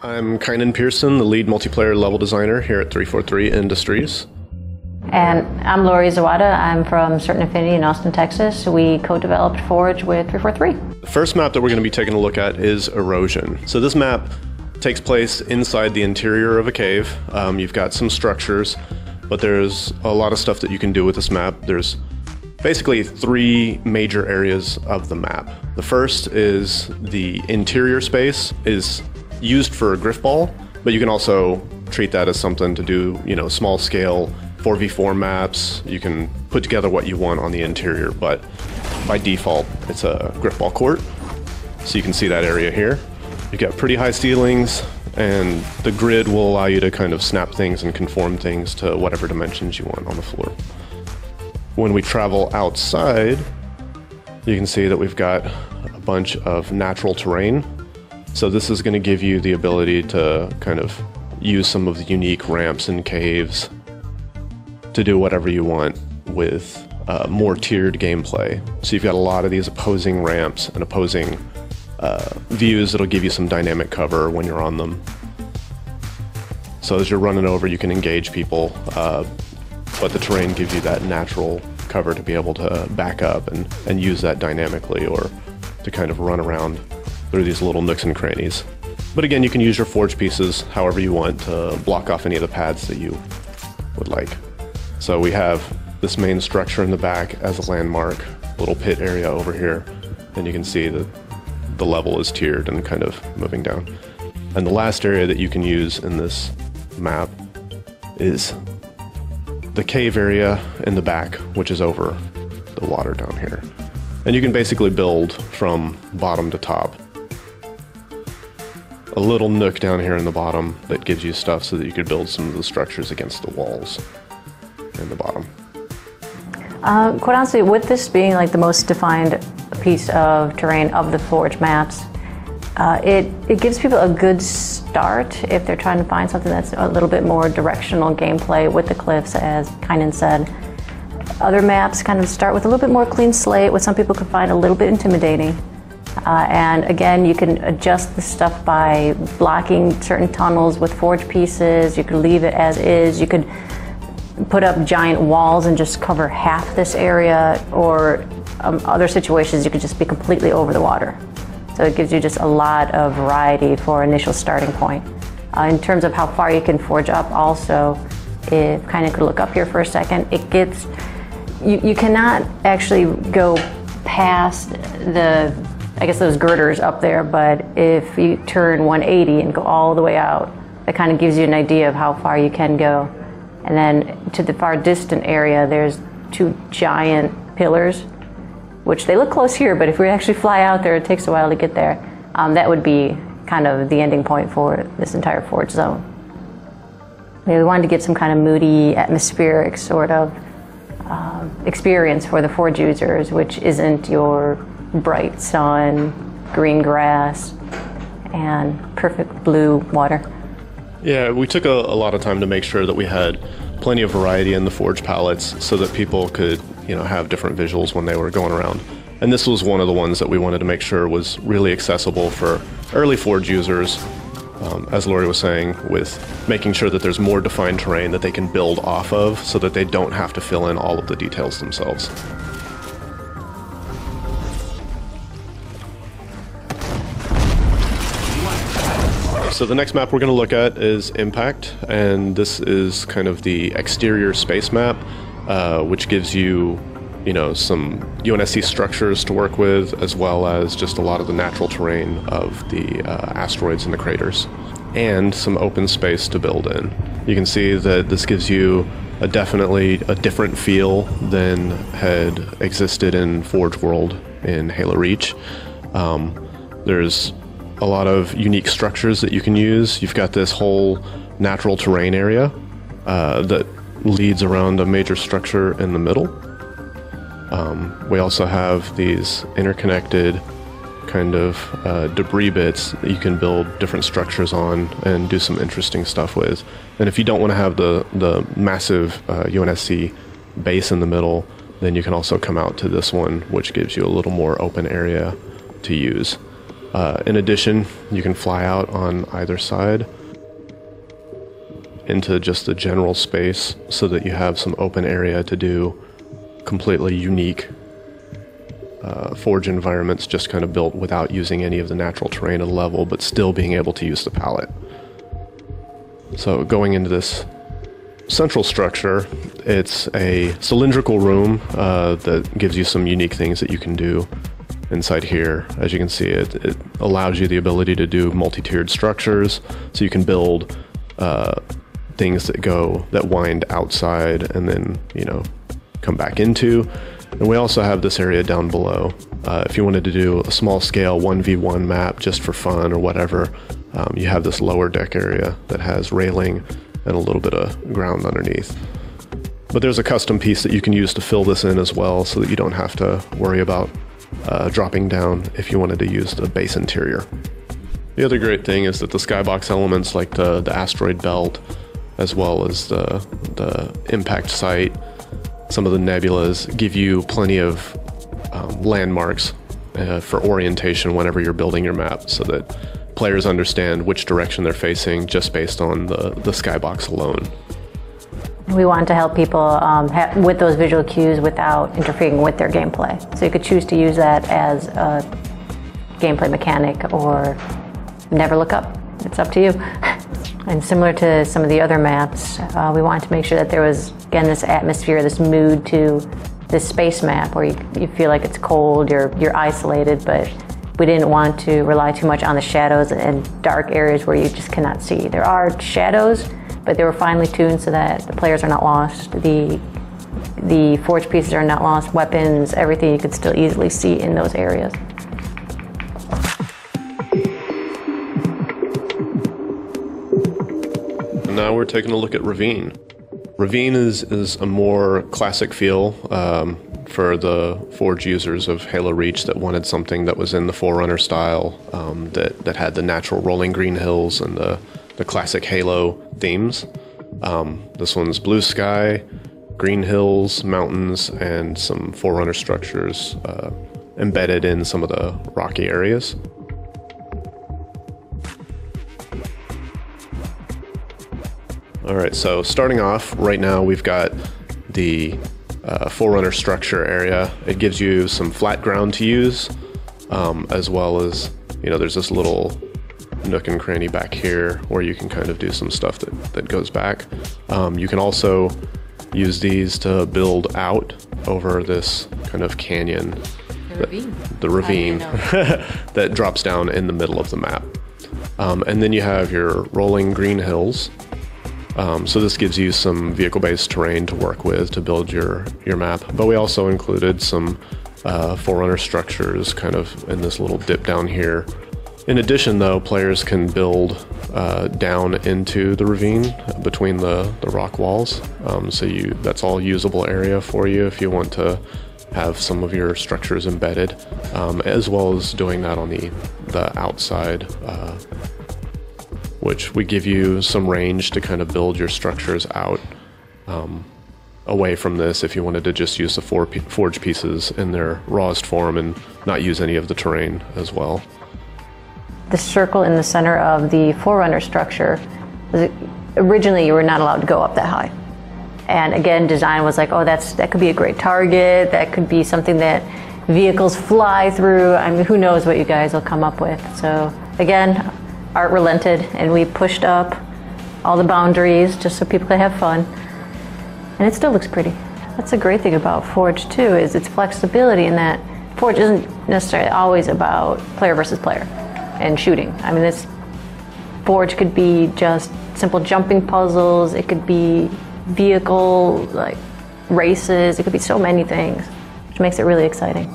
I'm Kynan Pearson, the lead multiplayer level designer here at 343 Industries. And I'm Lori Zawada. I'm from Certain Affinity in Austin, Texas. We co-developed Forge with 343. The first map that we're going to be taking a look at is Erosion. So this map takes place inside the interior of a cave. You've got some structures, but there's a lot of stuff that you can do with this map. There's basically three major areas of the map. The first is the interior space is used for a griffball, but you can also treat that as something to do, small scale 4v4 maps. You can put together what you want on the interior, but by default, it's a griffball court. So you can see that area here. You've got pretty high ceilings, and the grid will allow you to kind of snap things and conform things to whatever dimensions you want on the floor. When we travel outside, you can see that we've got a bunch of natural terrain. So this is going to give you the ability to kind of use some of the unique ramps and caves to do whatever you want with more tiered gameplay. So you've got a lot of these opposing ramps and opposing views that'll give you some dynamic cover when you're on them. So as you're running over, you can engage people, but the terrain gives you that natural cover to be able to back up and use that dynamically, or to kind of run around through these little nooks and crannies. But again, you can use your forge pieces however you want to block off any of the paths that you would like. So we have this main structure in the back as a landmark, a little pit area over here, and you can see that the level is tiered and kind of moving down. And the last area that you can use in this map is the cave area in the back, which is over the water down here. And you can basically build from bottom to top. A little nook down here in the bottom that gives you stuff so that you could build some of the structures against the walls in the bottom. Quite honestly, with this being like the most defined piece of terrain of the Forge maps, it gives people a good start if they're trying to find something that's a little bit more directional gameplay with the cliffs, as Kynan said. Other maps kind of start with a little bit more clean slate, what some people could find a little bit intimidating. And again, you can adjust the stuff by blocking certain tunnels with forge pieces. You could leave it as is. You could put up giant walls and just cover half this area, or other situations you could just be completely over the water. So it gives you just a lot of variety for initial starting point. In terms of how far you can forge up also, if kind of could look up here for a second, it gets, you cannot actually go past I guess those girders up there, but if you turn 180 and go all the way out, that kind of gives you an idea of how far you can go. And then to the far distant area, there's two giant pillars, which they look close here, but if we actually fly out there, it takes a while to get there. That would be kind of the ending point for this entire Forge zone. We wanted to get some kind of moody, atmospheric sort of experience for the Forge users, which isn't your bright sun, green grass, and perfect blue water. Yeah, we took a lot of time to make sure that we had plenty of variety in the Forge palettes so that people could, have different visuals when they were going around. And this was one of the ones that we wanted to make sure was really accessible for early Forge users, as Lori was saying, with making sure that there's more defined terrain that they can build off of so that they don't have to fill in all of the details themselves. So the next map we're going to look at is Impact, and this is kind of the exterior space map, which gives you, some UNSC structures to work with, as well as just a lot of the natural terrain of the asteroids and the craters, and some open space to build in. You can see that this gives you definitely a different feel than had existed in Forge World in Halo Reach. There's a lot of unique structures that you can use. You've got this whole natural terrain area that leads around a major structure in the middle. We also have these interconnected kind of debris bits that you can build different structures on and do some interesting stuff with. And if you don't want to have the massive UNSC base in the middle, then you can also come out to this one, which gives you a little more open area to use. In addition, you can fly out on either side into just the general space so that you have some open area to do completely unique Forge environments, just kind of built without using any of the natural terrain of the level, but still being able to use the palette. So going into this central structure, it's a cylindrical room that gives you some unique things that you can do inside here. As you can see, it allows you the ability to do multi-tiered structures, so you can build things that wind outside and then, you know, come back into. And we also have this area down below. If you wanted to do a small scale 1v1 map just for fun or whatever, you have this lower deck area that has railing and a little bit of ground underneath. But there's a custom piece that you can use to fill this in as well, so that you don't have to worry about dropping down if you wanted to use the base interior. The other great thing is that the skybox elements like the asteroid belt, as well as the impact site, some of the nebulas, give you plenty of landmarks for orientation whenever you're building your map, so that players understand which direction they're facing just based on the skybox alone. We wanted to help people with those visual cues without interfering with their gameplay. So you could choose to use that as a gameplay mechanic or never look up. It's up to you. And similar to some of the other maps, we wanted to make sure that there was, again, this atmosphere, this mood to this space map where you feel like it's cold, you're isolated, but we didn't want to rely too much on the shadows and dark areas where you just cannot see. There are shadows, but they were finely tuned so that the players are not lost. The forge pieces are not lost. Weapons, everything you could still easily see in those areas. And now we're taking a look at Ravine. Ravine is a more classic feel for the Forge users of Halo Reach that wanted something that was in the Forerunner style, that had the natural rolling green hills and the classic Halo themes. This one's blue sky, green hills, mountains, and some Forerunner structures embedded in some of the rocky areas. Alright, so starting off, right now we've got the Forerunner structure area. It gives you some flat ground to use, as well as, you know, there's this little nook and cranny back here where you can kind of do some stuff that goes back. You can also use these to build out over this kind of canyon. The ravine that drops down in the middle of the map. And then you have your rolling green hills. So this gives you some vehicle-based terrain to work with to build your map. But we also included some Forerunner structures kind of in this little dip down here. In addition, though, players can build down into the ravine between the rock walls. So that's all usable area for you if you want to have some of your structures embedded, as well as doing that on the outside, which we give you some range to kind of build your structures out away from this if you wanted to just use the forge pieces in their rawest form and not use any of the terrain as well. The circle in the center of the Forerunner structure, originally you were not allowed to go up that high. And again, design was like, oh, that could be a great target, that could be something that vehicles fly through. I mean, who knows what you guys will come up with. So again, art relented and we pushed up all the boundaries just so people could have fun. And it still looks pretty. That's a great thing about Forge too, is its flexibility in that Forge isn't necessarily always about player versus player and shooting. I mean, this Forge could be just simple jumping puzzles, it could be vehicle like races, it could be so many things, which makes it really exciting.